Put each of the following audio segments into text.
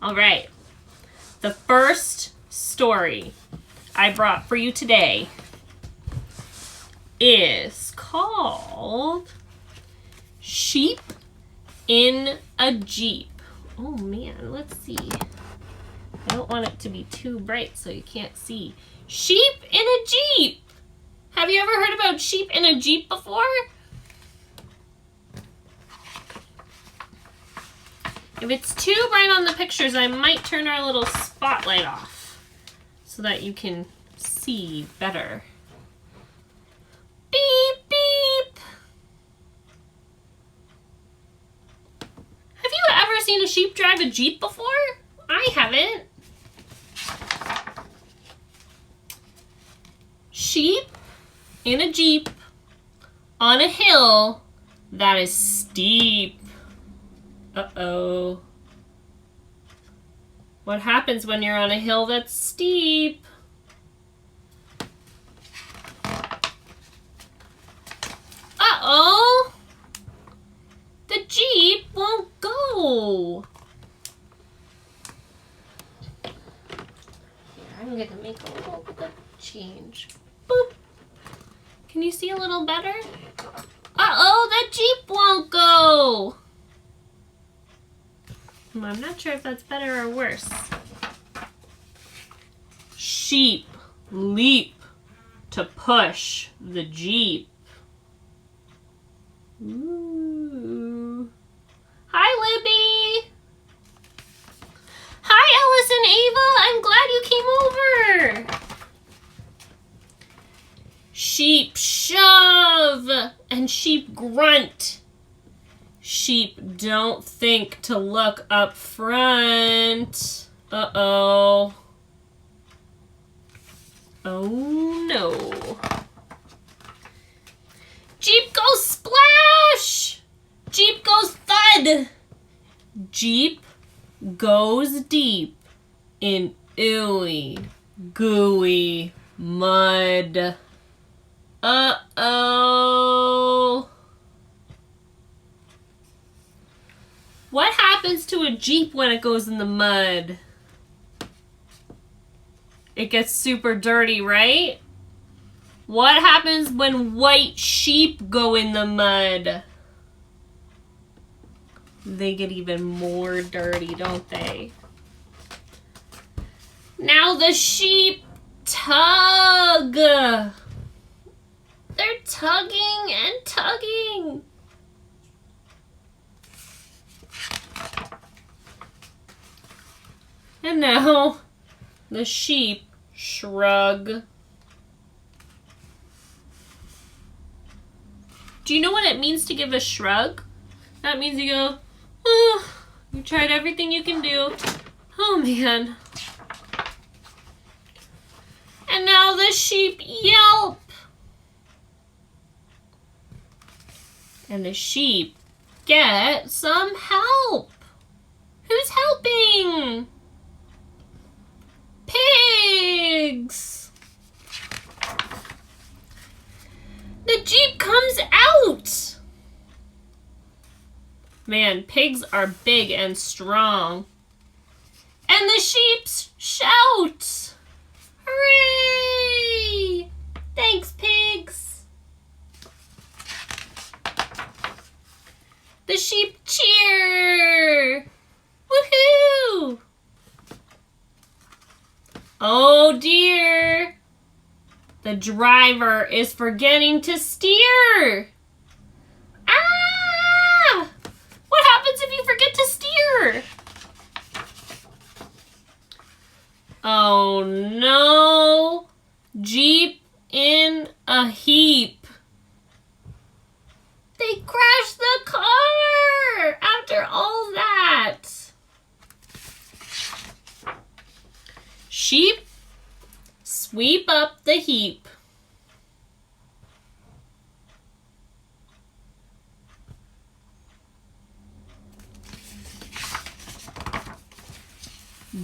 All right. The first story I brought for you today is called Sheep in a Jeep. Oh man, let's see. I don't want it to be too bright so you can't see. Sheep in a Jeep. Have you ever heard about sheep in a Jeep before? If it's too bright on the pictures, I might turn our little spotlight off so that you can see better. Beep, beep. Have you ever seen a sheep drive a Jeep before? I haven't. Sheep in a Jeep on a hill that is steep. Uh-oh. What happens when you're on a hill that's steep? Uh-oh. The Jeep won't go. Here, I'm gonna make a little bit of change. Boop. Can you see a little better? Uh-oh, that Jeep won't go. I'm not sure if that's better or worse. Sheep leap to push the Jeep. Ooh. Hi, Libby. Hi, Alice and Ava. I'm glad you came over. Sheep shove and sheep grunt. Sheep don't think to look up front. Uh-oh. Oh no. Jeep goes splash! Jeep goes thud! Jeep goes deep in ooey, gooey mud. Uh-oh. What happens to a Jeep when it goes in the mud? It gets super dirty, right? What happens when white sheep go in the mud? They get even more dirty, don't they? Now the sheep tug. They're tugging and tugging. And now the sheep shrug. Do you know what it means to give a shrug? That means you go, oh, you tried everything you can do. Oh man. And now the sheep yelp. And the sheep get some help. Who's helping? Pigs. The Jeep comes out. Man, pigs are big and strong. And the sheep shout. Hooray! Thanks, pigs. The sheep cheer. Woohoo! Oh dear. The driver is forgetting to steer. Ah! What happens if you forget to steer? Oh no. Jeep in a heap. They crashed the car after all that. Sheep sweep up the heap.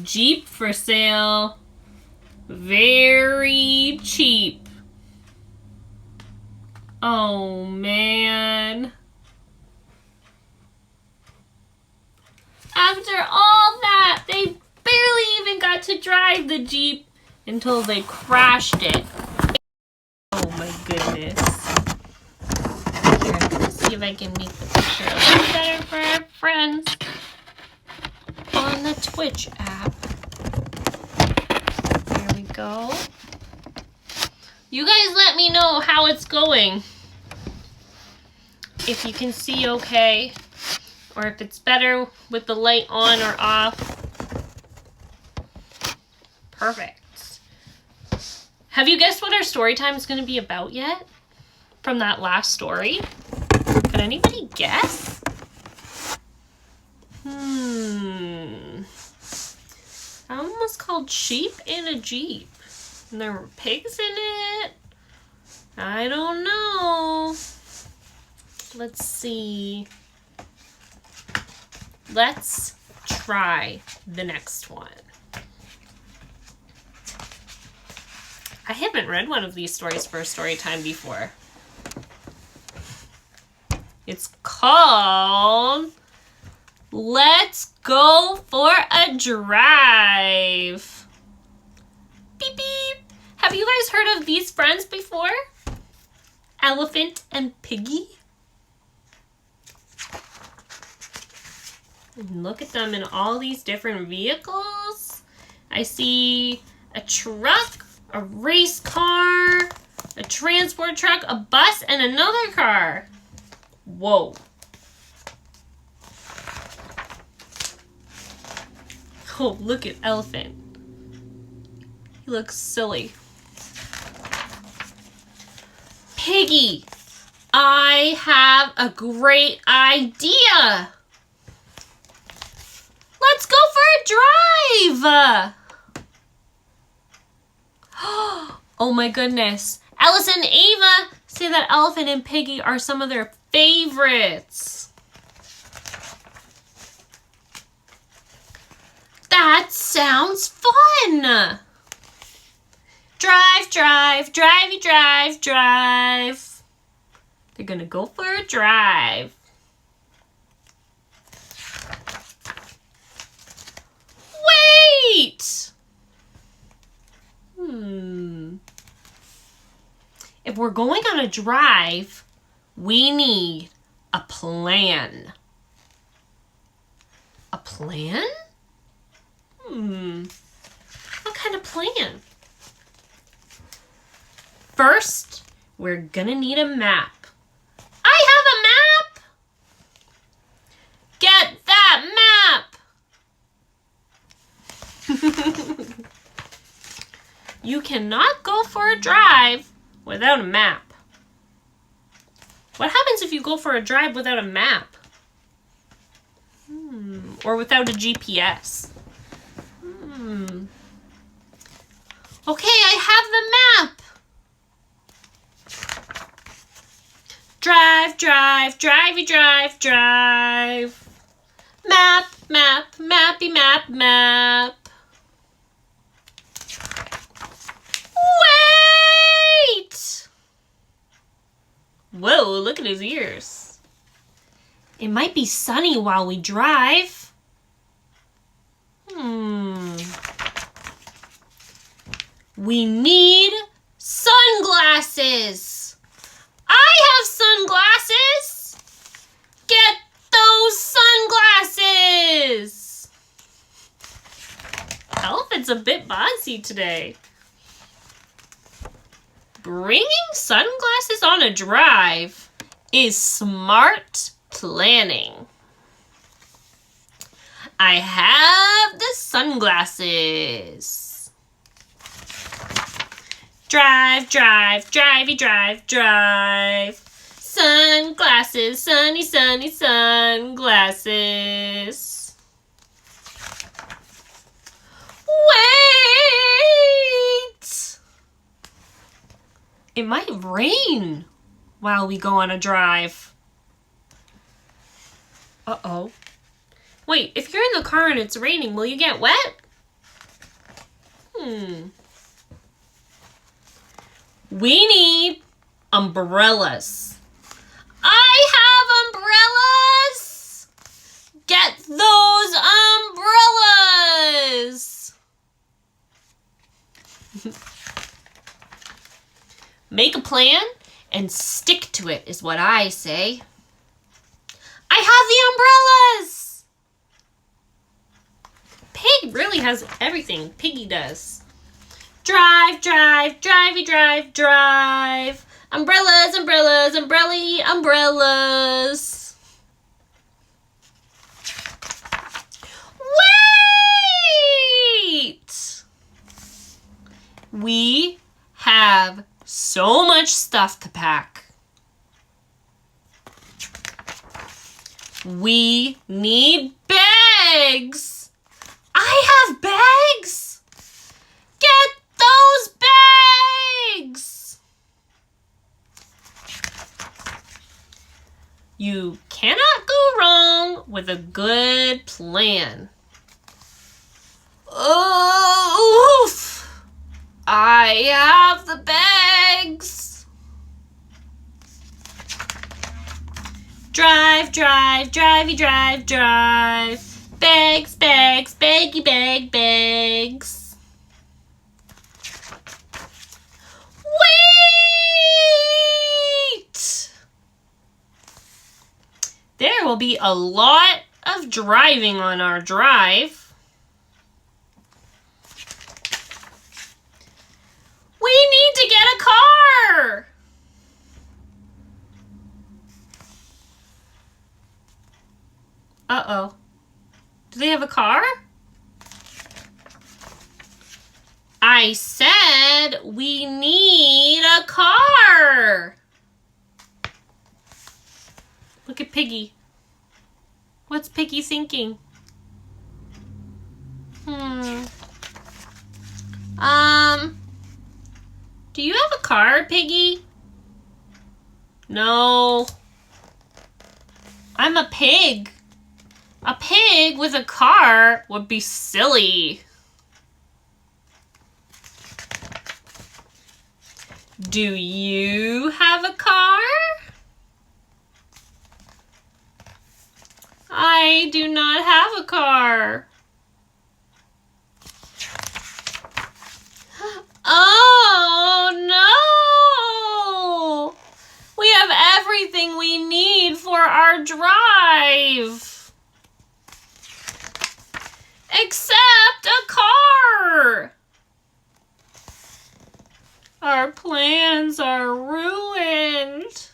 Jeep for sale. Very cheap. Oh man. After all that, they the Jeep until they crashed it. Oh my goodness. Here, I'm gonna see if I can make the picture a little better for our friends on the Twitch app. There we go. You guys let me know how it's going. If you can see okay, or if it's better with the light on or off. Perfect. Have you guessed what our story time is going to be about yet? From that last story? Could anybody guess? That one was called Sheep in a Jeep. And there were pigs in it. I don't know. Let's see. Let's try the next one. I haven't read one of these stories for a story time before. It's called Let's Go for a Drive. Beep beep. Have you guys heard of these friends before? Elephant and Piggy? Look at them in all these different vehicles. I see a truck, a race car, a transport truck, a bus, and another car. Whoa. Oh, look at Elephant. He looks silly. Piggy, I have a great idea. Let's go for a drive. Oh my goodness. Alice and Ava say that Elephant and Piggy are some of their favorites. That sounds fun. Drive, drive, drivey, drive, drive. They're gonna go for a drive. Wait! If we're going on a drive, we need a plan. A plan? What kind of plan? First, we're gonna need a map. I have a map! Get that map! You cannot go for a drive without a map. What happens if you go for a drive without a map? Or without a GPS? Okay, I have the map. Drive, drive, drivey, drive, drive. Map, map, mappy, map, map. Wait! Whoa, look at his ears. It might be sunny while we drive. We need sunglasses. I have sunglasses. Get those sunglasses. Elephant's a bit bossy today. Bringing sunglasses on a drive is smart planning. I have the sunglasses. Drive, drive, drivey, drive, drive. Sunglasses, sunny, sunny sunglasses. Wait! It might rain while we go on a drive. Uh-oh. Wait, if you're in the car and it's raining, will you get wet? We need umbrellas. I have umbrellas! Get those umbrellas! Make a plan and stick to it is what I say. I have the umbrellas! Pig really has everything. Piggy does. Drive, drive, drivey, drive, drive. Umbrellas, umbrellas, umbrellas. Wait! We have so much stuff to pack. We need bags. I have bags. Get those bags. You cannot go wrong with a good plan. Oof! I have the bags. Drive, drive, drivey, drive, drive. Bags, bags, baggy bag, bags. Wait! There will be a lot of driving on our drive. We need to get a car! Uh-oh. Do they have a car? I said we need a car! Look at Piggy. What's Piggy thinking? Do you have a car, Piggy? No. I'm a pig. A pig with a car would be silly. Do you have a car? I do not have a car. Oh, no! We have everything we need for our drive. Except a car. Our plans are ruined.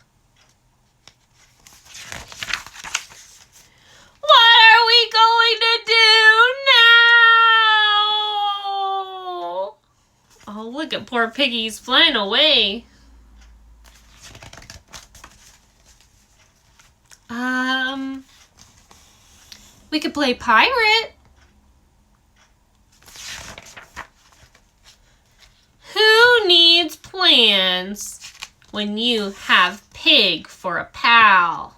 What are we going to do now? Oh, look at poor Piggy's flying away. We could play pirate. Who needs plans when you have Pig for a pal?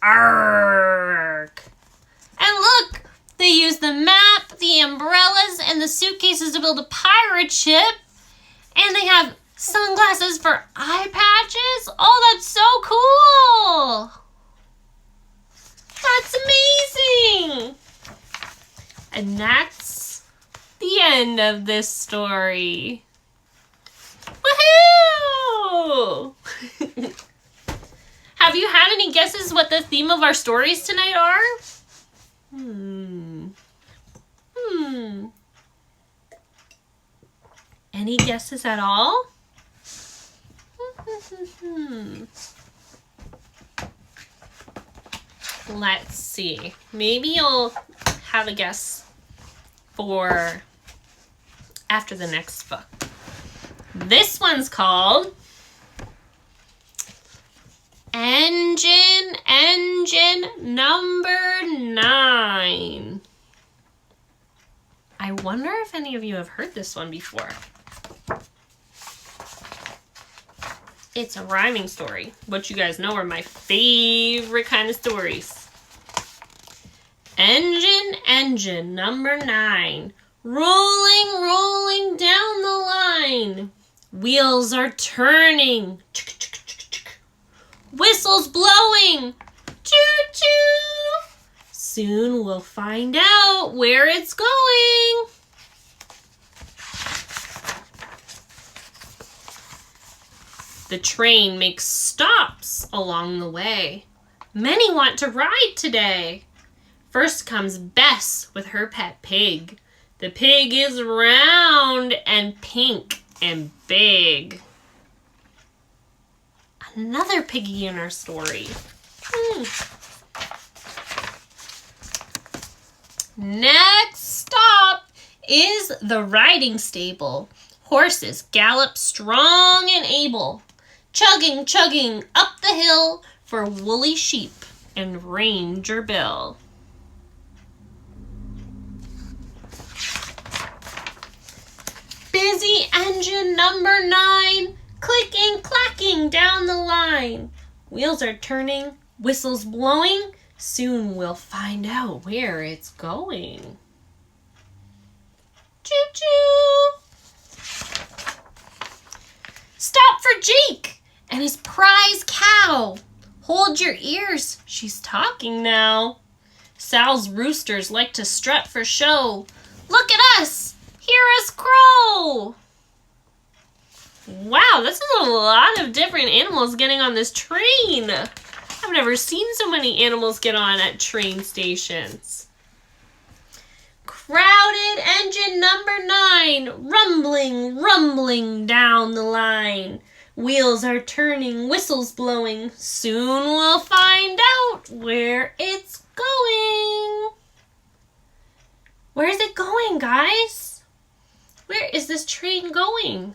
Arrgh. And look, they use the map, the umbrellas, and the suitcases to build a pirate ship. And they have sunglasses for eye patches. Oh, that's so cool. That's amazing. And that's the end of this story. Woohoo! Have you had any guesses what the theme of our stories tonight are? Any guesses at all? Let's see. Maybe you'll have a guess for after the next book. This one's called Engine Number 9. I wonder if any of you have heard this one before. It's a rhyming story, which you guys know are my favorite kind of stories. Engine number 9. Rolling down the line. Wheels are turning. Whistles blowing. Choo-choo. Soon we'll find out where it's going. The train makes stops along the way. Many want to ride today. First comes Bess with her pet pig. The pig is round and pink and big. Another piggy in our story. Next stop is the riding stable. Horses gallop strong and able, chugging, chugging up the hill for Woolly Sheep and Ranger Bill. Busy engine number 9, clicking, clacking down the line. Wheels are turning, whistles blowing. Soon we'll find out where it's going. Choo-choo! Stop for Jake and his prize cow. Hold your ears, she's talking now. Sal's roosters like to strut for show. Look at us, hear us crow. Wow, this is a lot of different animals getting on this train. I've never seen so many animals get on at train stations. Crowded engine number 9, rumbling, rumbling down the line. Wheels are turning, whistles blowing. Soon we'll find out where it's going. Where is it going, guys? Where is this train going?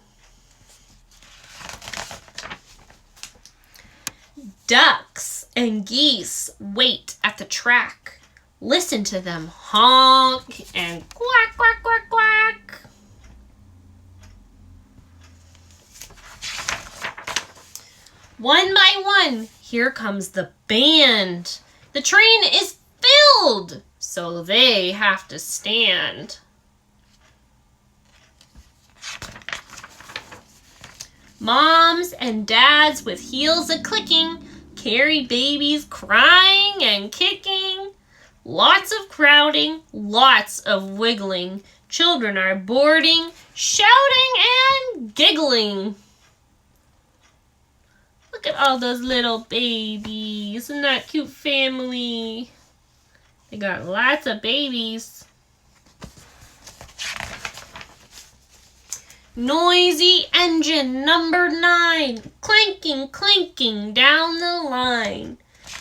Ducks and geese wait at the track. Listen to them honk and quack, quack, quack, quack. One by one, here comes the band. The train is filled, so they have to stand. Moms and dads with heels a-clicking carry babies crying and kicking. Lots of crowding, lots of wiggling. Children are boarding, shouting and giggling. Look at all those little babies. Isn't that cute family? They got lots of babies. Noisy engine number 9, clanking, clanking down the line.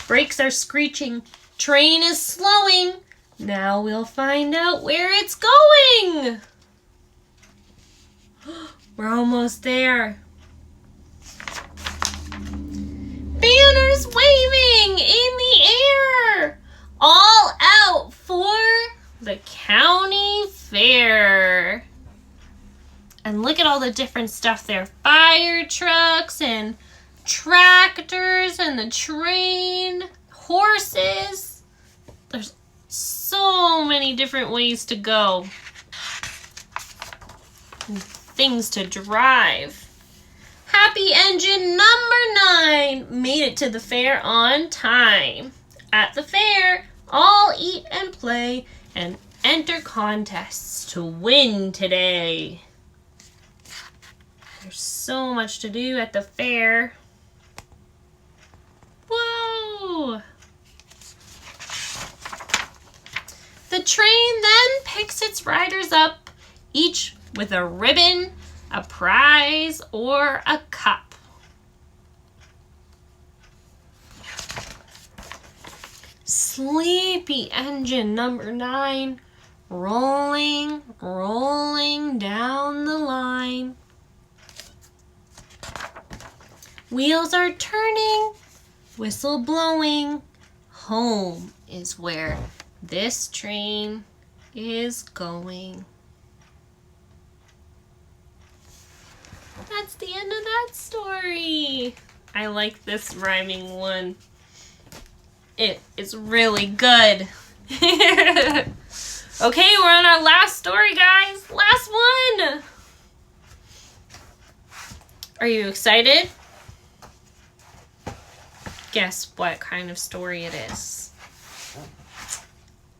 Brakes are screeching, train is slowing. Now we'll find out where it's going. We're almost there. Banners waving in the air, all out for the county fair. And look at all the different stuff there. Fire trucks and tractors and the train, horses. There's so many different ways to go. And things to drive. Happy engine number 9 made it to the fair on time. At the fair, all eat and play and enter contests to win today. There's so much to do at the fair. Whoa! The train then picks its riders up, each with a ribbon, a prize, or a cup. Sleepy engine number 9, rolling, rolling down the line. Wheels are turning, whistle blowing. Home is where this train is going. That's the end of that story. I like this rhyming one. It is really good. Okay, we're on our last story, guys. Last one. Are you excited? Guess what kind of story it is.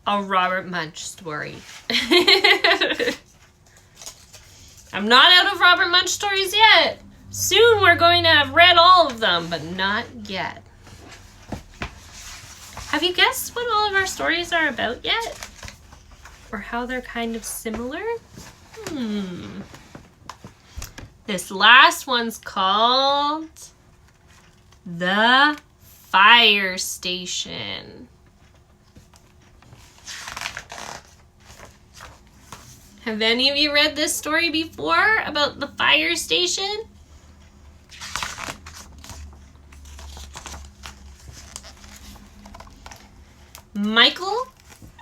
A Robert Munsch story. I'm not out of Robert Munsch stories yet, Soon we're going to have read all of them, but not yet. Have you guessed what all of our stories are about yet? Or how they're kind of similar? This last one's called The Fire Station. Have any of you read this story before about the fire station? Michael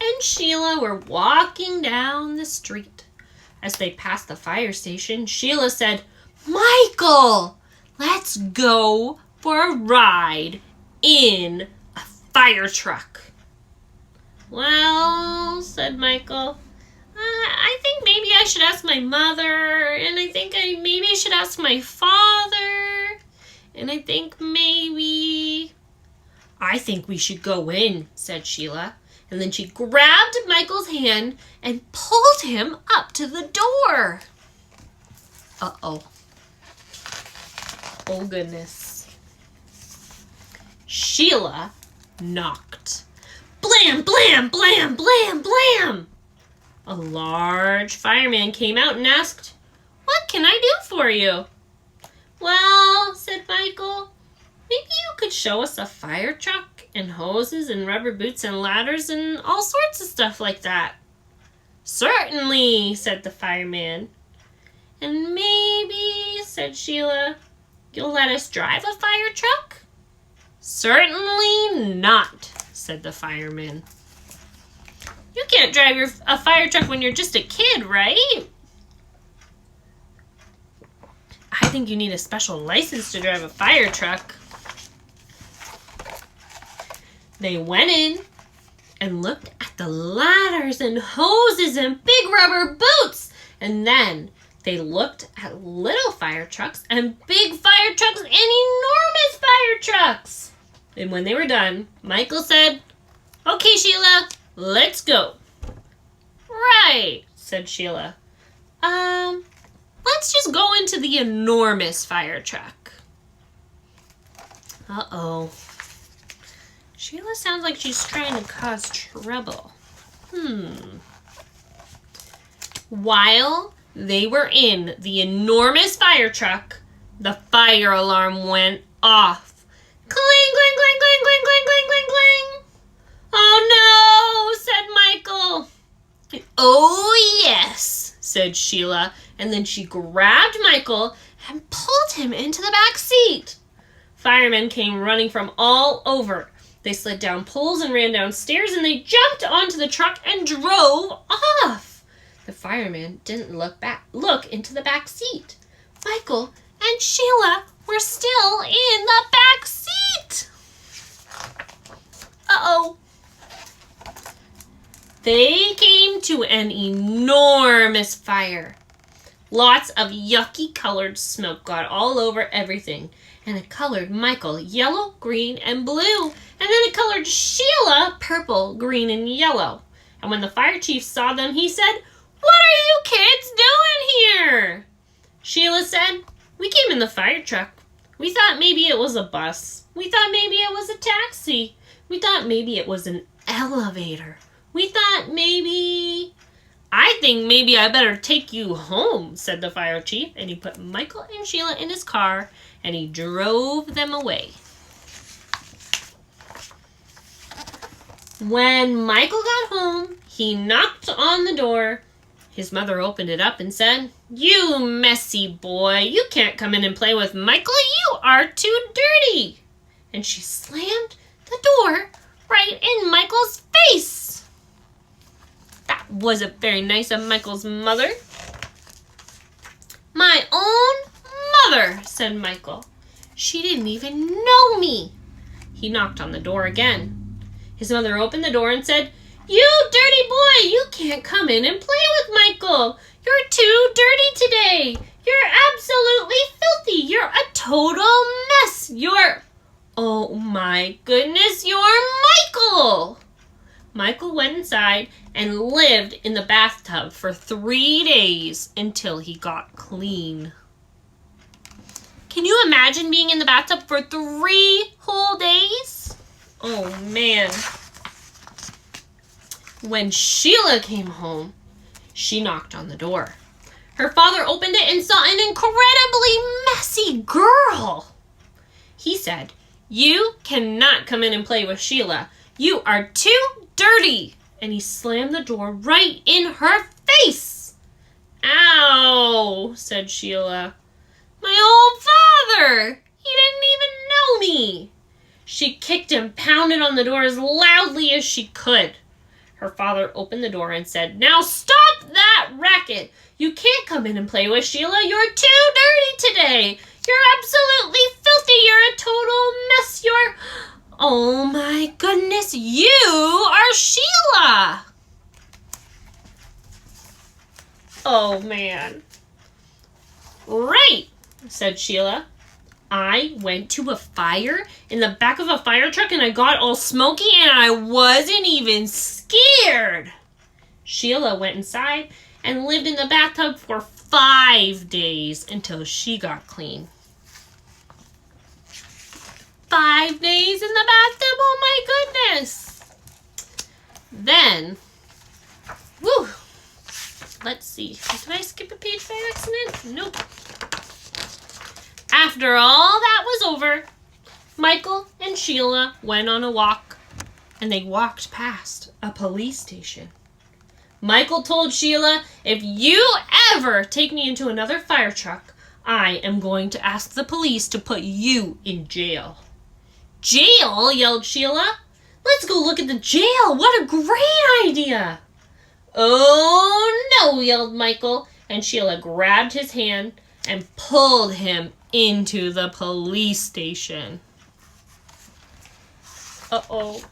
and Sheila were walking down the street. As they passed the fire station, Sheila said, "Michael, let's go for a ride in a fire truck." "Well," said Michael, I think maybe I should ask my mother, and I think maybe I should ask my father, and I think maybe... "I think we should go in," said Sheila. And then she grabbed Michael's hand and pulled him up to the door. Uh-oh. Oh, goodness. Sheila knocked. Blam, blam, blam, blam, blam. A large fireman came out and asked, "What can I do for you?" "Well," said Michael, "maybe you could show us a fire truck and hoses and rubber boots and ladders and all sorts of stuff like that." "Certainly," said the fireman. "And maybe," said Sheila, "you'll let us drive a fire truck?" "Certainly not," said the fireman. "You can't drive a fire truck when you're just a kid, right?" "I think you need a special license to drive a fire truck." They went in and looked at the ladders and hoses and big rubber boots. And then they looked at little fire trucks and big fire trucks and enormous fire trucks. And when they were done, Michael said, "Okay, Sheila, let's go." "Right," said Sheila. Let's just go into the enormous fire truck." Uh-oh. Sheila sounds like she's trying to cause trouble. While they were in the enormous fire truck, the fire alarm went off. Cling, cling, cling, cling, cling, cling, cling, cling, cling. "Oh no," said Michael. "Oh yes," said Sheila, and then she grabbed Michael and pulled him into the back seat. Firemen came running from all over. They slid down poles and ran downstairs, and they jumped onto the truck and drove off. The fireman didn't look into the back seat. Michael and Sheila were still in the back seat. Uh-oh. They came to an enormous fire. Lots of yucky colored smoke got all over everything, and it colored Michael yellow, green, and blue, and then it colored Sheila purple, green, and yellow. And when the fire chief saw them, he said, "What are you kids doing here?" Sheila said, "We came in the fire truck. We thought maybe it was a bus. We thought maybe it was a taxi. We thought maybe it was an elevator. We thought maybe... I think maybe I better take you home," said the fire chief, and he put Michael and Sheila in his car, and he drove them away. When Michael got home, he knocked on the door. His mother opened it up and said, "You messy boy, you can't come in and play with Michael. You are too dirty." And she slammed the door right in Michael's face. That wasn't very nice of Michael's mother. "My own mother," said Michael. "She didn't even know me." He knocked on the door again. His mother opened the door and said, "You dirty boy, you can't come in and play with Michael. You're too dirty today. You're absolutely filthy. You're a total mess. Oh my goodness, you're Michael." Michael went inside and lived in the bathtub for 3 days until he got clean. Can you imagine being in the bathtub for 3 whole days? Oh, man. When Sheila came home, she knocked on the door. Her father opened it and saw an incredibly messy girl. He said, "You cannot come in and play with Sheila. You are too dirty." And he slammed the door right in her face. "Ow," said Sheila. "My own father! He didn't even know me." She kicked and pounded on the door as loudly as she could. Her father opened the door and said, "Now stop that racket. You can't come in and play with Sheila. You're too dirty today. You're absolutely filthy. You're a total mess. Oh my goodness, you are Sheila." Oh man. "Right," said Sheila. "I went to a fire in the back of a fire truck and I got all smoky and I wasn't even scared." Sheila went inside and lived in the bathtub for 5 days until she got clean. 5 days in the bathtub? Oh my goodness. Then, let's see. Did I skip a page by accident? Nope. After all that was over, Michael and Sheila went on a walk, and they walked past a police station. Michael told Sheila, "If you ever take me into another fire truck, I am going to ask the police to put you in jail." "Jail?" yelled Sheila. "Let's go look at the jail. What a great idea." "Oh no," yelled Michael, and Sheila grabbed his hand and pulled him into the police station. Uh-oh.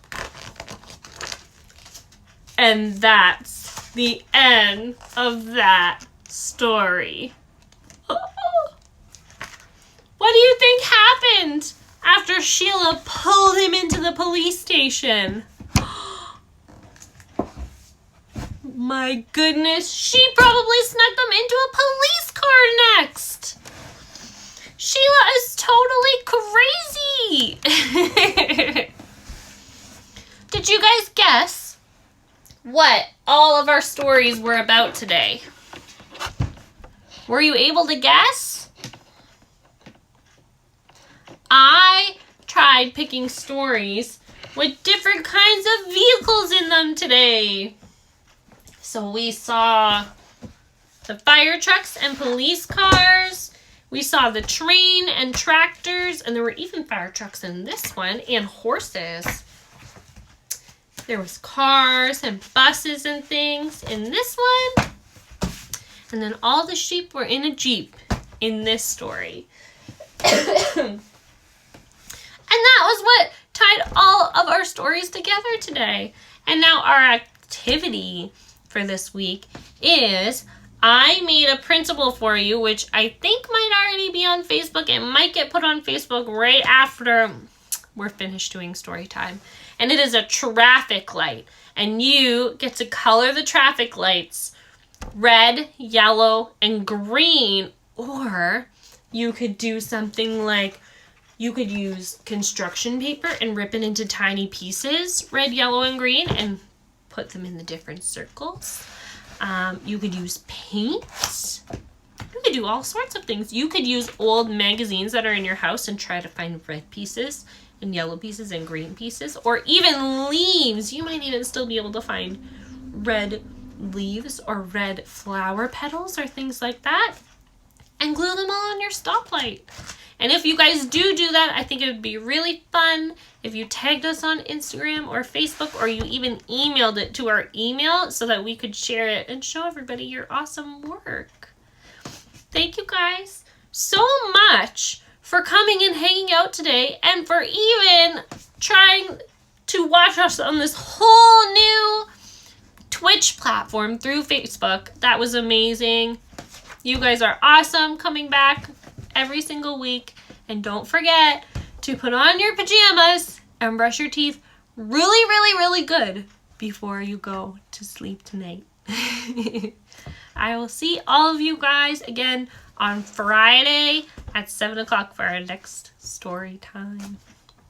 And that's the end of that story. What do you think happened after Sheila pulled him into the police station? My goodness, she probably snuck them into a police car next. Sheila is totally crazy. Did you guys guess what all of our stories were about today? Were you able to guess? I tried picking stories with different kinds of vehicles in them today. So we saw the fire trucks and police cars. We saw the train and tractors, and there were even fire trucks in this one, and horses. There was cars and buses and things in this one. And then all the sheep were in a Jeep in this story. And that was what tied all of our stories together today. And now our activity for this week is I made a printable for you, which I think might already be on Facebook. It might get put on Facebook right after we're finished doing story time. And it is a traffic light. And you get to color the traffic lights red, yellow, and green. Or you could do something like you could use construction paper and rip it into tiny pieces, red, yellow, and green, and put them in the different circles. You could use paint. You could do all sorts of things. You could use old magazines that are in your house and try to find red pieces and yellow pieces and green pieces, or even leaves. You might even still be able to find red leaves or red flower petals or things like that, and glue them all on your stoplight. And if you guys do that, I think it would be really fun if you tagged us on Instagram or Facebook, or you even emailed it to our email so that we could share it and show everybody your awesome work. Thank you guys so much for coming and hanging out today, and for even trying to watch us on this whole new Twitch platform through Facebook. That was amazing. You guys are awesome, coming back every single week. And don't forget to put on your pajamas and brush your teeth really, really, really good before you go to sleep tonight. I will see all of you guys again on Friday at 7 o'clock for our next story time.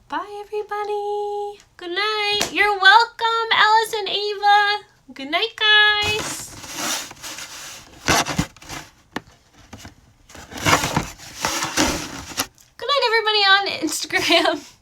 Bye, everybody. Good night. You're welcome, Alice and Ava. Good night, guys. Good night, everybody on Instagram.